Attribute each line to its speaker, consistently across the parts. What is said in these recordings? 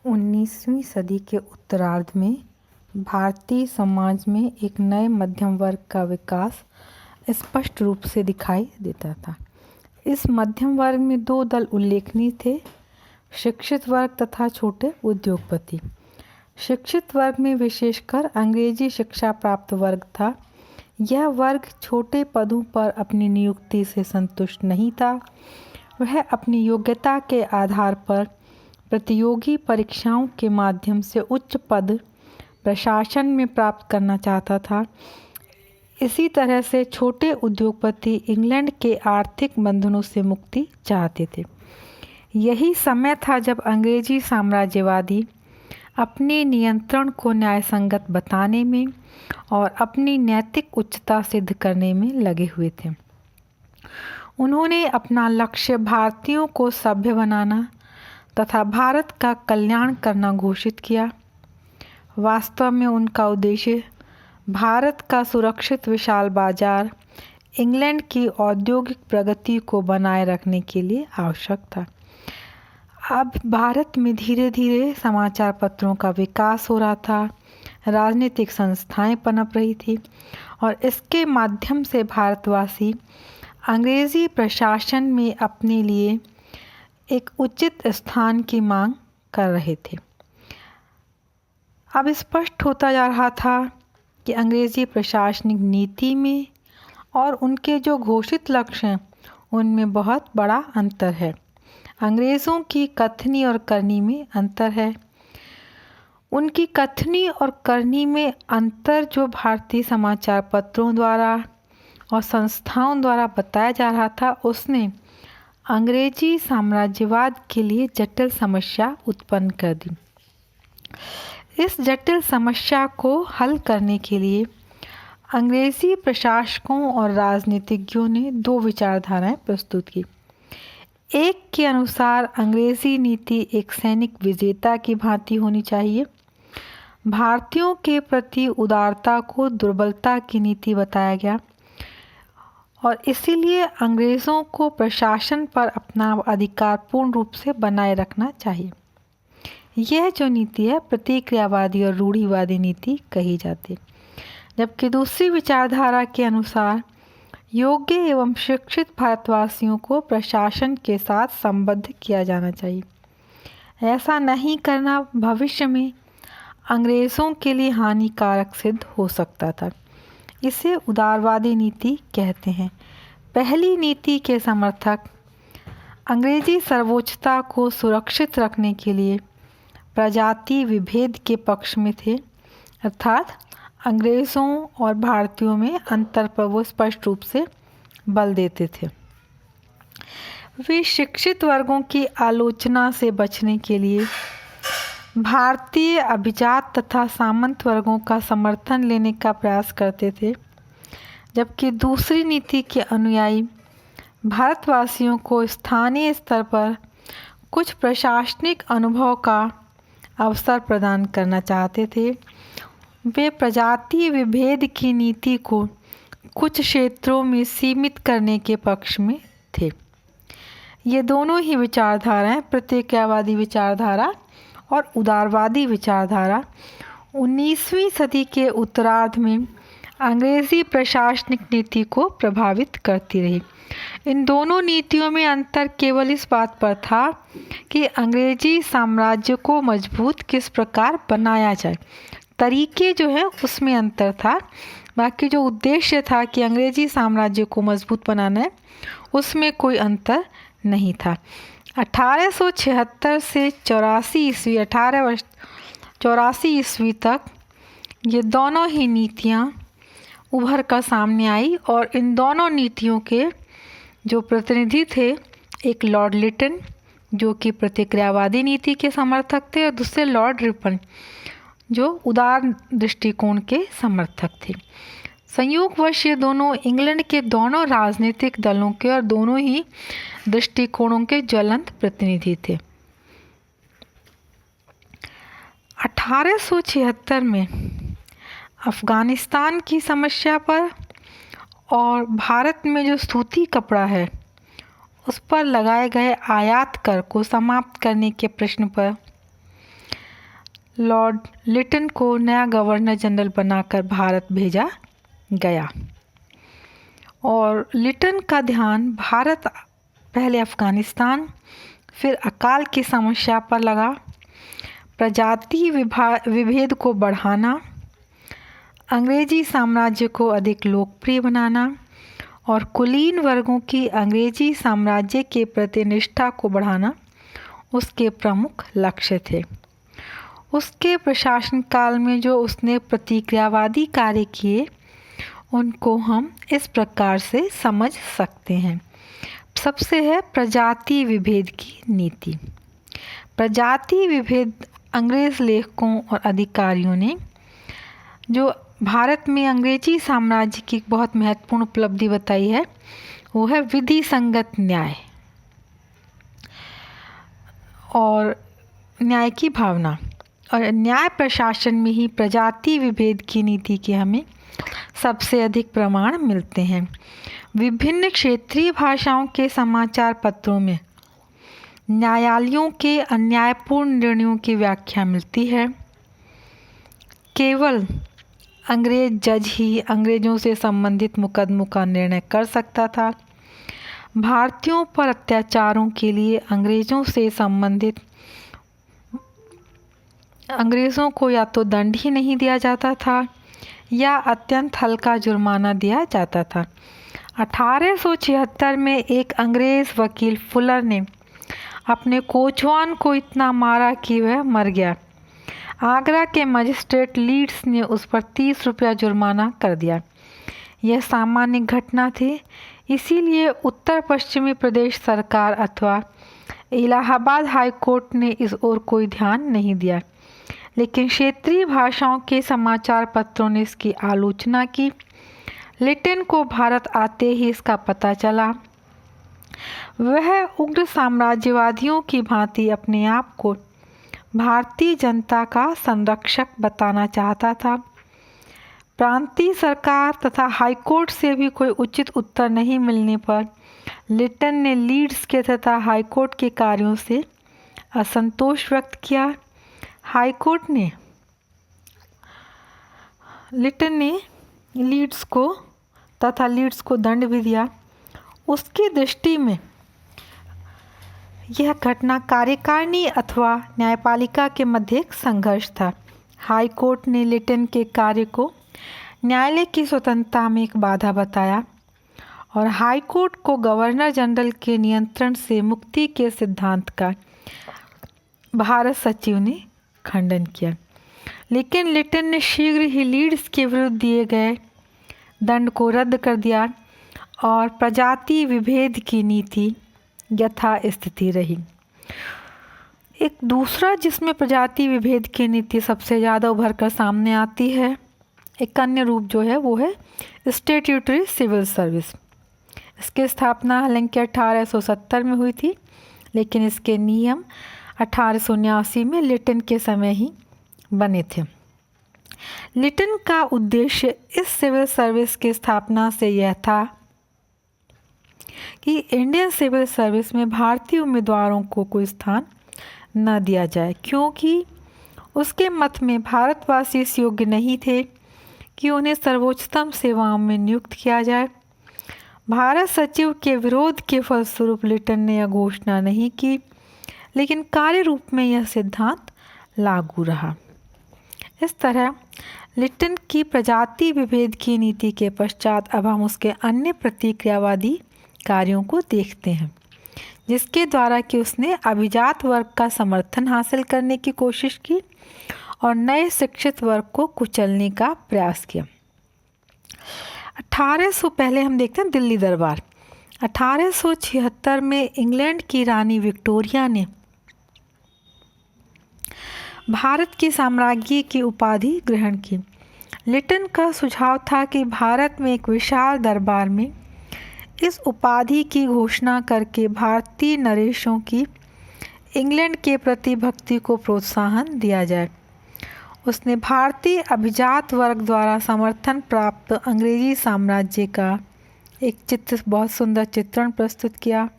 Speaker 1: 19वीं सदी के उत्तरार्ध में भारतीय समाज में एक नए मध्यम वर्ग का विकास स्पष्ट रूप से दिखाई देता था। इस मध्यम वर्ग में दो दल उल्लेखनीय थे, शिक्षित वर्ग तथा छोटे उद्योगपति। शिक्षित वर्ग में विशेषकर अंग्रेजी शिक्षा प्राप्त वर्ग था। यह वर्ग छोटे पदों पर अपनी नियुक्ति से संतुष्ट नहीं था। वह अपनी योग्यता के आधार पर प्रतियोगी परीक्षाओं के माध्यम से उच्च पद प्रशासन में प्राप्त करना चाहता था। इसी तरह से छोटे उद्योगपति इंग्लैंड के आर्थिक बंधनों से मुक्ति चाहते थे। यही समय था जब अंग्रेजी साम्राज्यवादी अपने नियंत्रण को न्यायसंगत बताने में और अपनी नैतिक उच्चता सिद्ध करने में लगे हुए थे। उन्होंने अपना लक्ष्य भारतीयों को सभ्य बनाना तथा भारत का कल्याण करना घोषित किया। वास्तव में उनका उद्देश्य भारत का सुरक्षित विशाल बाजार इंग्लैंड की औद्योगिक प्रगति को बनाए रखने के लिए आवश्यक था। अब भारत में धीरे धीरे समाचार पत्रों का विकास हो रहा था, राजनीतिक संस्थाएं पनप रही थी और इसके माध्यम से भारतवासी अंग्रेजी प्रशासन में अपने लिए एक उचित स्थान की मांग कर रहे थे। अब स्पष्ट होता जा रहा था कि अंग्रेजी प्रशासनिक नीति में और उनके जो घोषित लक्ष्य हैं उनमें बहुत बड़ा अंतर है। अंग्रेज़ों की कथनी और करनी में अंतर है। उनकी कथनी और करनी में अंतर जो भारतीय समाचार पत्रों द्वारा और संस्थाओं द्वारा बताया जा रहा था, उसने अंग्रेजी साम्राज्यवाद के लिए जटिल समस्या उत्पन्न कर दी। इस जटिल समस्या को हल करने के लिए अंग्रेजी प्रशासकों और राजनीतिज्ञों ने दो विचारधाराएं प्रस्तुत की। एक के अनुसार अंग्रेजी नीति एक सैनिक विजेता की भांति होनी चाहिए। भारतीयों के प्रति उदारता को दुर्बलता की नीति बताया गया और इसीलिए अंग्रेज़ों को प्रशासन पर अपना अधिकार पूर्ण रूप से बनाए रखना चाहिए। यह जो नीति है प्रतिक्रियावादी और रूढ़िवादी नीति कही जाती है। जबकि दूसरी विचारधारा के अनुसार योग्य एवं शिक्षित भारतवासियों को प्रशासन के साथ संबद्ध किया जाना चाहिए। ऐसा नहीं करना भविष्य में अंग्रेज़ों के लिए हानिकारक सिद्ध हो सकता था। इसे उदारवादी नीति कहते हैं। पहली नीति के समर्थक अंग्रेजी सर्वोच्चता को सुरक्षित रखने के लिए प्रजाति विभेद के पक्ष में थे, अर्थात अंग्रेज़ों और भारतीयों में अंतर पर वो स्पष्ट रूप से बल देते थे। वे शिक्षित वर्गों की आलोचना से बचने के लिए भारतीय अभिजात तथा सामंत वर्गों का समर्थन लेने का प्रयास करते थे, जबकि दूसरी नीति के अनुयायी भारतवासियों को स्थानीय स्तर पर कुछ प्रशासनिक अनुभव का अवसर प्रदान करना चाहते थे। वे प्रजाति विभेद की नीति को कुछ क्षेत्रों में सीमित करने के पक्ष में थे। ये दोनों ही विचारधाराएं, प्रतिक्रियावादी विचारधारा और उदारवादी विचारधारा, 19वीं सदी के उत्तरार्ध में अंग्रेजी प्रशासनिक नीति को प्रभावित करती रही। इन दोनों नीतियों में अंतर केवल इस बात पर था कि अंग्रेजी साम्राज्य को मजबूत किस प्रकार बनाया जाए। तरीके जो है उसमें अंतर था, बाकी जो उद्देश्य था कि अंग्रेजी साम्राज्य को मजबूत बनाना है, उसमें कोई अंतर नहीं था। 1876 से 84 ईस्वी तक ये दोनों ही नीतियाँ उभर कर सामने आई और इन दोनों नीतियों के जो प्रतिनिधि थे, एक लॉर्ड लिटन जो कि प्रतिक्रियावादी नीति के समर्थक थे और दूसरे लॉर्ड रिपन जो उदार दृष्टिकोण के समर्थक थे। संयोगवश ये दोनों इंग्लैंड के दोनों राजनीतिक दलों के और दोनों ही दृष्टिकोणों के ज्वलंत प्रतिनिधि थे। 1876 में अफ़गानिस्तान की समस्या पर और भारत में जो सूती कपड़ा है उस पर लगाए गए आयात कर को समाप्त करने के प्रश्न पर लॉर्ड लिटन को नया गवर्नर जनरल बनाकर भारत भेजा गया और लिटन का ध्यान भारत, पहले अफ़गानिस्तान, फिर अकाल की समस्या पर लगा। प्रजाति विभेद को बढ़ाना, अंग्रेजी साम्राज्य को अधिक लोकप्रिय बनाना और कुलीन वर्गों की अंग्रेजी साम्राज्य के प्रति निष्ठा को बढ़ाना उसके प्रमुख लक्ष्य थे। उसके प्रशासन काल में जो उसने प्रतिक्रियावादी कार्य किए उनको हम इस प्रकार से समझ सकते हैं। सबसे है प्रजाति विभेद की नीति। प्रजाति विभेद अंग्रेज़ लेखकों और अधिकारियों ने जो भारत में अंग्रेजी साम्राज्य की बहुत महत्वपूर्ण उपलब्धि बताई है वो है विधि संगत न्याय और न्याय की भावना। और न्याय प्रशासन में ही प्रजाति विभेद की नीति के हमें सबसे अधिक प्रमाण मिलते हैं। विभिन्न क्षेत्रीय भाषाओं के समाचार पत्रों में न्यायालयों के अन्यायपूर्ण निर्णयों की व्याख्या मिलती है। केवल अंग्रेज जज ही अंग्रेज़ों से संबंधित मुकदमों का निर्णय कर सकता था। भारतीयों पर अत्याचारों के लिए अंग्रेज़ों को या तो दंड ही नहीं दिया जाता था या अत्यंत हल्का जुर्माना दिया जाता था। 1876 में एक अंग्रेज़ वकील फुलर ने अपने कोचवान को इतना मारा कि वह मर गया। आगरा के मजिस्ट्रेट लीड्स ने उस पर 30 रुपया जुर्माना कर दिया। यह सामान्य घटना थी, इसीलिए उत्तर पश्चिमी प्रदेश सरकार अथवा इलाहाबाद हाई कोर्ट ने इस ओर कोई ध्यान नहीं दिया। लेकिन क्षेत्रीय भाषाओं के समाचार पत्रों ने इसकी आलोचना की। लिटन को भारत आते ही इसका पता चला। वह उग्र साम्राज्यवादियों की भांति अपने आप को भारतीय जनता का संरक्षक बताना चाहता था। प्रांतीय सरकार तथा हाईकोर्ट से भी कोई उचित उत्तर नहीं मिलने पर लिटन ने लीड्स के तथा हाईकोर्ट के कार्यों से असंतोष व्यक्त किया। हाईकोर्ट ने लिटन ने लीड्स को दंड भी दिया। उसकी दृष्टि में यह घटना कार्यकारिणी अथवा न्यायपालिका के मध्य एक संघर्ष था। हाईकोर्ट ने लिटन के कार्य को न्यायालय की स्वतंत्रता में एक बाधा बताया और हाईकोर्ट को गवर्नर जनरल के नियंत्रण से मुक्ति के सिद्धांत का भारत सचिव ने खंडन किया। लेकिन लिटन ने शीघ्र ही लीड्स के विरुद्ध दिए गए दंड को रद्द कर दिया और प्रजाति विभेद की नीति यथास्थिति रही। एक दूसरा जिसमें प्रजाति विभेद की नीति सबसे ज़्यादा उभर कर सामने आती है, एक अन्य रूप जो है वो है स्टैट्यूटरी सिविल सर्विस। इसकी स्थापना हालांकि 1870 में हुई थी, लेकिन इसके नियम 1879 में लिटन के समय ही बने थे। लिटन का उद्देश्य इस सिविल सर्विस की स्थापना से यह था कि इंडियन सिविल सर्विस में भारतीय उम्मीदवारों को कोई स्थान न दिया जाए, क्योंकि उसके मत में भारतवासी इस योग्य नहीं थे कि उन्हें सर्वोच्चतम सेवाओं में नियुक्त किया जाए। भारत सचिव के विरोध के फलस्वरूप लिटन ने यह घोषणा नहीं की, लेकिन कार्य रूप में यह सिद्धांत लागू रहा। इस तरह लिटन की प्रजाति विभेद की नीति के पश्चात अब हम उसके अन्य प्रतिक्रियावादी कार्यों को देखते हैं, जिसके द्वारा कि उसने अभिजात वर्ग का समर्थन हासिल करने की कोशिश की और नए शिक्षित वर्ग को कुचलने का प्रयास किया। 1800 पहले हम देखते हैं दिल्ली दरबार। 1876 में इंग्लैंड की रानी विक्टोरिया ने भारत की साम्राज्ञी की उपाधि ग्रहण की। लिटन का सुझाव था कि भारत में एक विशाल दरबार में इस उपाधि की घोषणा करके भारतीय नरेशों की इंग्लैंड के प्रति भक्ति को प्रोत्साहन दिया जाए। उसने भारतीय अभिजात वर्ग द्वारा समर्थन प्राप्त अंग्रेजी साम्राज्य का एक बहुत सुंदर चित्रण प्रस्तुत किया।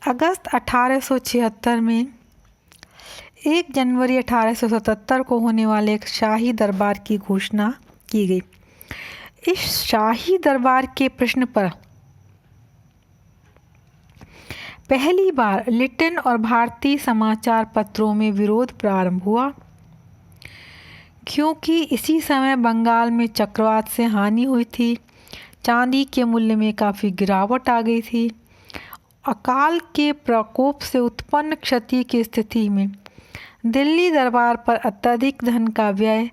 Speaker 1: अगस्त 1876 में 1 जनवरी 1877 को होने वाले एक शाही दरबार की घोषणा की गई। इस शाही दरबार के प्रश्न पर पहली बार लिटन और भारतीय समाचार पत्रों में विरोध प्रारंभ हुआ, क्योंकि इसी समय बंगाल में चक्रवात से हानि हुई थी, चांदी के मूल्य में काफ़ी गिरावट आ गई थी। अकाल के प्रकोप से उत्पन्न क्षति की स्थिति में दिल्ली दरबार पर अत्यधिक धन का व्यय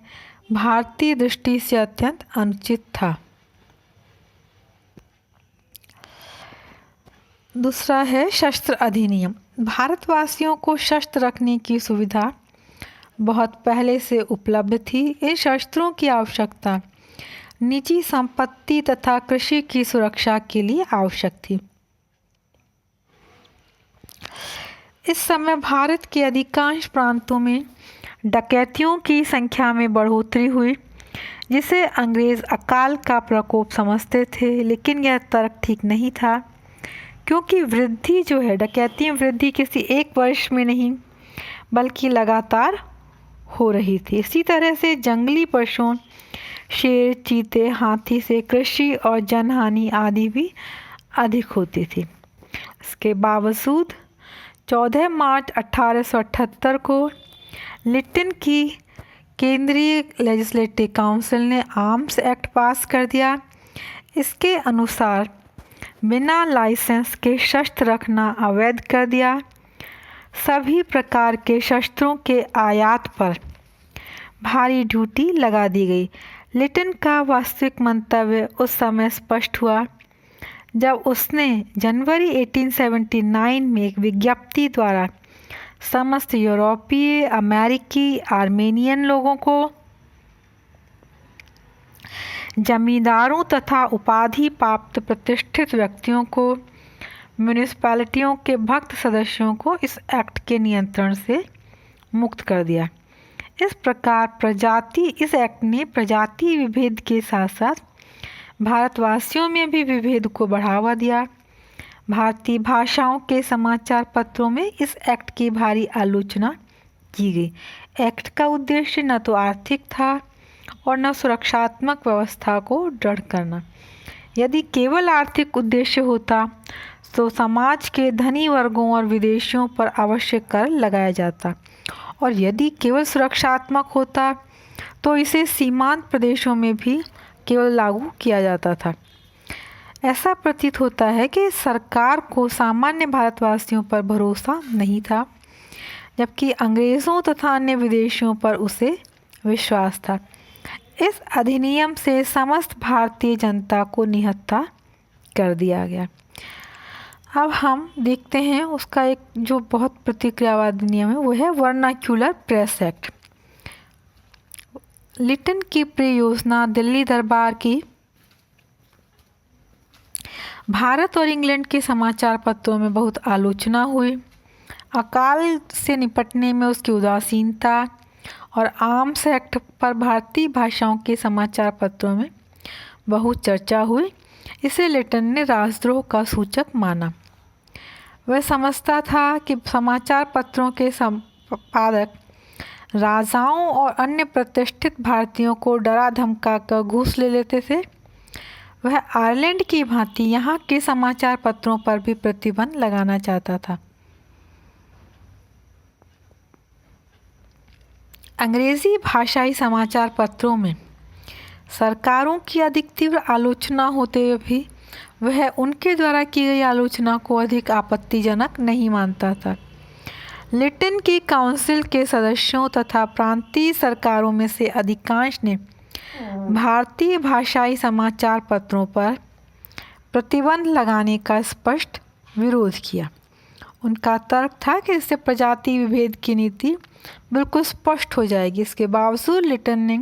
Speaker 1: भारतीय दृष्टि से अत्यंत अनुचित था। दूसरा है शस्त्र अधिनियम। भारतवासियों को शस्त्र रखने की सुविधा बहुत पहले से उपलब्ध थी। इन शस्त्रों की आवश्यकता निजी संपत्ति तथा कृषि की सुरक्षा के लिए आवश्यक थी। इस समय भारत के अधिकांश प्रांतों में डकैतियों की संख्या में बढ़ोतरी हुई, जिसे अंग्रेज़ अकाल का प्रकोप समझते थे, लेकिन यह तर्क ठीक नहीं था, क्योंकि वृद्धि जो है, डकैती में वृद्धि किसी एक वर्ष में नहीं बल्कि लगातार हो रही थी। इसी तरह से जंगली पशुओं, शेर, चीते, हाथी से कृषि और जनहानि आदि भी अधिक होती थी। इसके बावजूद 14 मार्च 1878 को लिटन की केंद्रीय लेजिस्लेटिव काउंसिल ने आर्म्स एक्ट पास कर दिया। इसके अनुसार बिना लाइसेंस के शस्त्र रखना अवैध कर दिया। सभी प्रकार के शस्त्रों के आयात पर भारी ड्यूटी लगा दी गई। लिटन का वास्तविक मंतव्य उस समय स्पष्ट हुआ जब उसने जनवरी 1879 में एक विज्ञप्ति द्वारा समस्त यूरोपीय, अमेरिकी, आर्मेनियन लोगों को, जमींदारों तथा उपाधि प्राप्त प्रतिष्ठित व्यक्तियों को, म्यूनिसिपैलिटियों के भक्त सदस्यों को इस एक्ट के नियंत्रण से मुक्त कर दिया। इस प्रकार इस एक्ट ने प्रजाति विभेद के साथ साथ भारतवासियों में भी विभेद को बढ़ावा दिया। भारतीय भाषाओं के समाचार पत्रों में इस एक्ट की भारी आलोचना की गई। एक्ट का उद्देश्य न तो आर्थिक था और न सुरक्षात्मक व्यवस्था को दृढ़ करना। यदि केवल आर्थिक उद्देश्य होता तो समाज के धनी वर्गों और विदेशियों पर अवश्य कर लगाया जाता, और यदि केवल सुरक्षात्मक होता तो इसे सीमांत प्रदेशों में भी केवल लागू किया जाता था। ऐसा प्रतीत होता है कि सरकार को सामान्य भारतवासियों पर भरोसा नहीं था, जबकि अंग्रेज़ों तथा अन्य विदेशियों पर उसे विश्वास था। इस अधिनियम से समस्त भारतीय जनता को निहत्था कर दिया गया। अब हम देखते हैं उसका एक जो बहुत प्रतिक्रियावादी नियम है, वो है वर्नाक्यूलर प्रेस एक्ट। लिटन की प्रिय योजना दिल्ली दरबार की भारत और इंग्लैंड के समाचार पत्रों में बहुत आलोचना हुई। अकाल से निपटने में उसकी उदासीनता और आर्म्स एक्ट पर भारतीय भाषाओं के समाचार पत्रों में बहुत चर्चा हुई। इसे लिटन ने राजद्रोह का सूचक माना। वह समझता था कि समाचार पत्रों के संपादक राजाओं और अन्य प्रतिष्ठित भारतीयों को डरा धमका कर घूस ले लेते थे। वह आयरलैंड की भांति यहाँ के समाचार पत्रों पर भी प्रतिबंध लगाना चाहता था। अंग्रेजी भाषाई समाचार पत्रों में सरकारों की अधिक तीव्र आलोचना होते हुए भी वह उनके द्वारा की गई आलोचना को अधिक आपत्तिजनक नहीं मानता था। लिटन की काउंसिल के सदस्यों तथा प्रांतीय सरकारों में से अधिकांश ने भारतीय भाषाई समाचार पत्रों पर प्रतिबंध लगाने का स्पष्ट विरोध किया। उनका तर्क था कि इससे प्रजाति विभेद की नीति बिल्कुल स्पष्ट हो जाएगी। इसके बावजूद लिटन ने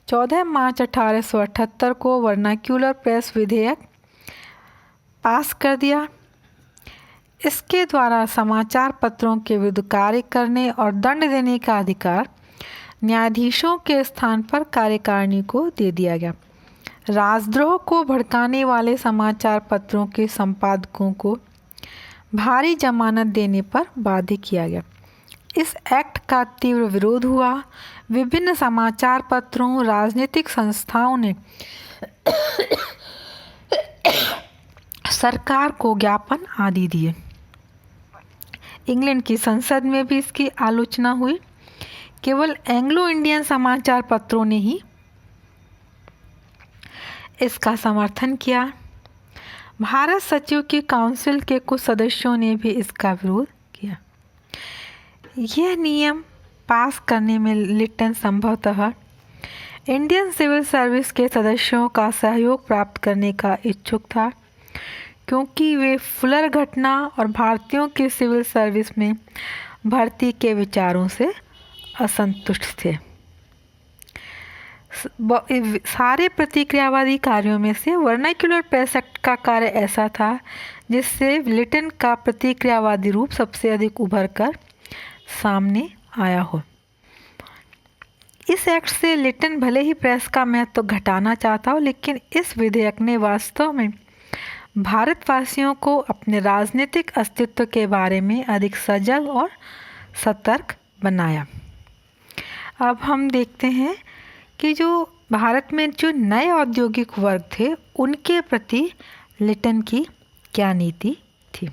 Speaker 1: 14 मार्च 1878 को वर्नाक्यूलर प्रेस विधेयक पास कर दिया। इसके द्वारा समाचार पत्रों के विरुद्ध कार्य करने और दंड देने का अधिकार न्यायाधीशों के स्थान पर कार्यकारिणी को दे दिया गया। राजद्रोह को भड़काने वाले समाचार पत्रों के संपादकों को भारी जमानत देने पर बाध्य किया गया। इस एक्ट का तीव्र विरोध हुआ। विभिन्न समाचार पत्रों, राजनीतिक संस्थाओं ने सरकार को ज्ञापन आदि दिए। इंग्लैंड की संसद में भी इसकी आलोचना हुई। केवल एंग्लो इंडियन समाचार पत्रों ने ही इसका समर्थन किया। भारत सचिव की काउंसिल के कुछ सदस्यों ने भी इसका विरोध किया। यह नियम पास करने में लिटन संभवतः इंडियन सिविल सर्विस के सदस्यों का सहयोग प्राप्त करने का इच्छुक था, क्योंकि वे फुलर घटना और भारतीयों की सिविल सर्विस में भर्ती के विचारों से असंतुष्ट थे। सारे प्रतिक्रियावादी कार्यों में से वर्नाक्युलर प्रेस एक्ट का कार्य ऐसा था जिससे लिटन का प्रतिक्रियावादी रूप सबसे अधिक उभर कर सामने आया हो। इस एक्ट से लिटन भले ही प्रेस का महत्व घटाना चाहता हो, लेकिन इस विधेयक ने वास्तव में भारतवासियों को अपने राजनीतिक अस्तित्व के बारे में अधिक सजग और सतर्क बनाया। अब हम देखते हैं कि जो भारत में जो नए औद्योगिक वर्ग थे उनके प्रति लिटन की क्या नीति थी।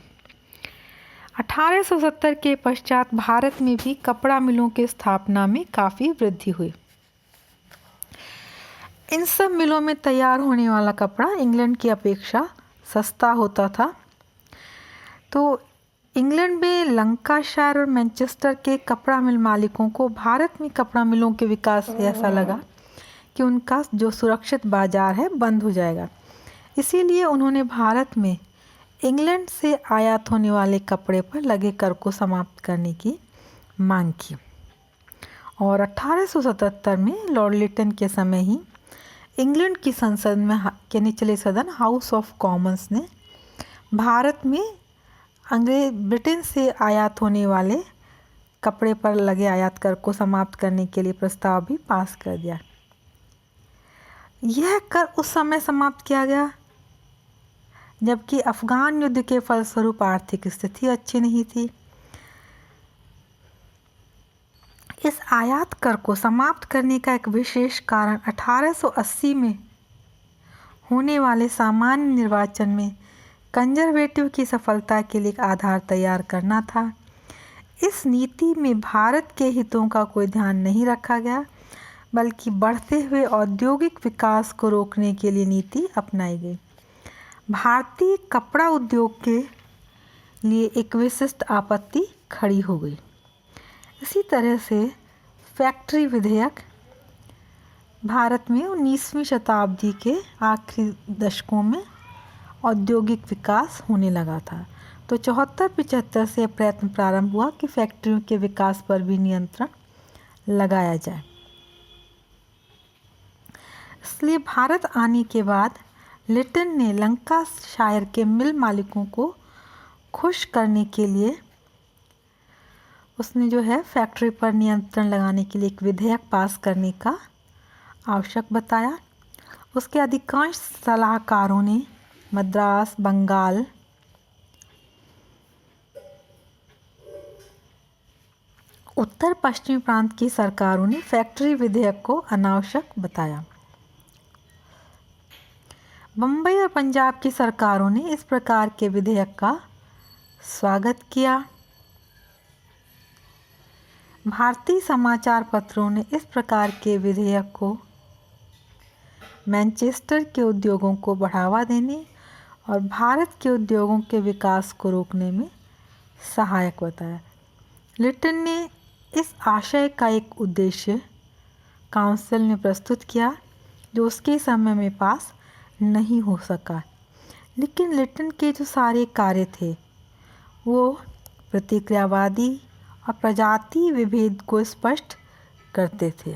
Speaker 1: 1870 के पश्चात भारत में भी कपड़ा मिलों की स्थापना में काफ़ी वृद्धि हुई। इन सब मिलों में तैयार होने वाला कपड़ा इंग्लैंड की अपेक्षा सस्ता होता था। तो इंग्लैंड में लंकाशायर और मैनचेस्टर के कपड़ा मिल मालिकों को भारत में कपड़ा मिलों के विकास से ऐसा लगा कि उनका जो सुरक्षित बाजार है बंद हो जाएगा। इसीलिए उन्होंने भारत में इंग्लैंड से आयात होने वाले कपड़े पर लगे कर को समाप्त करने की मांग की। और 1877 में लॉर्ड लिटन के समय ही इंग्लैंड की संसद में के निचले सदन हाउस ऑफ कॉमन्स ने भारत में ब्रिटेन से आयात होने वाले कपड़े पर लगे आयात कर को समाप्त करने के लिए प्रस्ताव भी पास कर दिया। यह कर उस समय समाप्त किया गया जबकि अफगान युद्ध के फलस्वरूप आर्थिक स्थिति अच्छी नहीं थी। इस आयात कर को समाप्त करने का एक विशेष कारण 1880 में होने वाले सामान्य निर्वाचन में कंजर्वेटिव की सफलता के लिए एक आधार तैयार करना था। इस नीति में भारत के हितों का कोई ध्यान नहीं रखा गया, बल्कि बढ़ते हुए औद्योगिक विकास को रोकने के लिए नीति अपनाई गई। भारतीय कपड़ा उद्योग के लिए एक विशिष्ट आपत्ति खड़ी हो गई। इसी तरह से फैक्ट्री विधेयक भारत में 19वीं शताब्दी के आखिरी दशकों में औद्योगिक विकास होने लगा था। तो 74-75 से प्रयत्न प्रारंभ हुआ कि फैक्ट्रियों के विकास पर भी नियंत्रण लगाया जाए। इसलिए भारत आने के बाद लिटन ने लंकाशायर के मिल मालिकों को खुश करने के लिए उसने जो है फैक्ट्री पर नियंत्रण लगाने के लिए एक विधेयक पास करने का आवश्यक बताया। उसके अधिकांश सलाहकारों ने मद्रास, बंगाल, उत्तर पश्चिमी प्रांत की सरकारों ने फैक्ट्री विधेयक को अनावश्यक बताया। बम्बई और पंजाब की सरकारों ने इस प्रकार के विधेयक का स्वागत किया। भारतीय समाचार पत्रों ने इस प्रकार के विधेयक को मैनचेस्टर के उद्योगों को बढ़ावा देने और भारत के उद्योगों के विकास को रोकने में सहायक बताया। लिटन ने इस आशय का एक उद्देश्य काउंसिल ने प्रस्तुत किया जो उसके समय में पास नहीं हो सका, लेकिन लिटन के जो सारे कार्य थे वो प्रतिक्रियावादी और प्रजाति विभेद को स्पष्ट करते थे।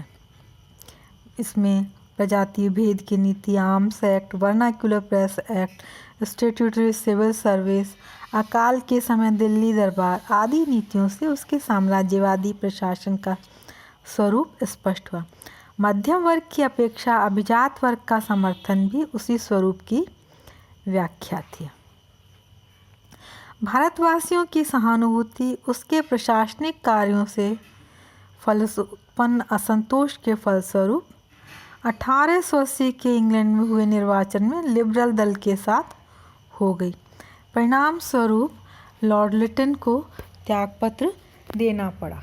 Speaker 1: इसमें प्रजाति भेद की नीति, arms act, vernacular press act, statutory civil service, अकाल के समय दिल्ली दरबार आदि नीतियों से उसके साम्राज्यवादी प्रशासन का स्वरूप स्पष्ट हुआ। मध्यम वर्ग की अपेक्षा अभिजात वर्ग का समर्थन भी उसी स्वरूप की व्याख्या थी। भारतवासियों की सहानुभूति उसके प्रशासनिक कार्यों से उत्पन्न असंतोष के फलस्वरूप 1880 के इंग्लैंड में हुए निर्वाचन में लिबरल दल के साथ हो गई। परिणाम स्वरूप लॉर्ड लिटन को त्यागपत्र देना पड़ा।